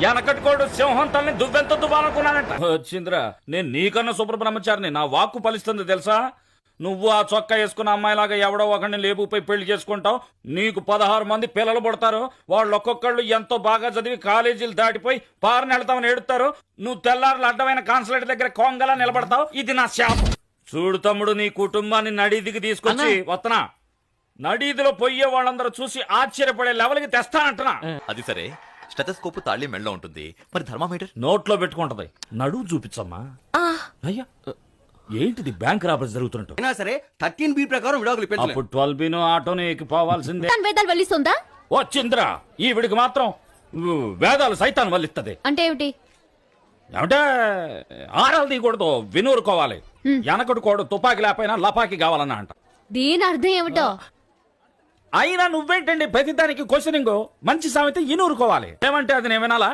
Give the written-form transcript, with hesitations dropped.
వెనకట్టుకోడు సింహం తల్ని దువ్వెంత దువ్వాలనుకున్నానంట. వచ్చిందిరా, నేను నీకన్నా సుబ్రహ్మచారిని, నా వాక్కు ఫలిస్తుంది తెలుసా. నువ్వు ఆ చొక్కా వేసుకున్న అమ్మాయిలాగా ఎవడో ఒకరిని లేపుపై పెళ్లి చేసుకుంటావు. నీకు 16 మంది పిల్లలు పుడతారు. వాళ్ళు ఒక్కొక్కళ్ళు ఎంతో బాగా చదివి కాలేజీలు దాటిపోయి పారని వెళ్తామని ఏడుతారు. నువ్వు తెల్లారులు అడ్డమైన కాన్సులేట్ దగ్గర కొంగలా నిలబడతావు. ఇది నా శాపం. చూడు తమ్ముడు, నీ కుటుంబాన్ని నడీదికి తీసుకొచ్చి వత్తనా నడీదిలో పొయ్యే వాళ్ళందరూ చూసి ఆశ్చర్యపడే లెవెల్కి తెస్తానంటున్నా. అది సరే, స్టెథోస్కోప్ తాళి మెడలో ఉంటుంది, మరి థర్మామీటర్ నోట్లో పెట్టుకుంటది. నడువు చూపించమ్మా. అయ్యా, ఏంటిది బ్యాంక్ రాబడి జరుగుతున్నట్టు? అయినా సరే 13B ప్రకారం విడాకులు పెంచలేదు. అప్పుడు 12B ఆటోని ఎక్కిపోవాల్సిందే. వేదాలు వల్లిస్తుందా? వచ్చిందిరా, ఈ వీడికి మాత్రం వేదాలు సైతాన్ వల్లిస్తుంది. అంటే ఏమిటి? ఏమంటే ఆరాలు తీయకూడదు, వినూరుకోవాలి. వెనకడు కోడు తుపాకి లేకపోయినా లపాకి కావాలన్నా అంట. దీని అర్థం ఏమిటో? అయినా నువ్వేంటండి ప్రతిదానికి క్వశ్చనింగ్? మంచి సామెత ఇనూరుకోవాలి. ఏమంటే అది నేను వినాలా?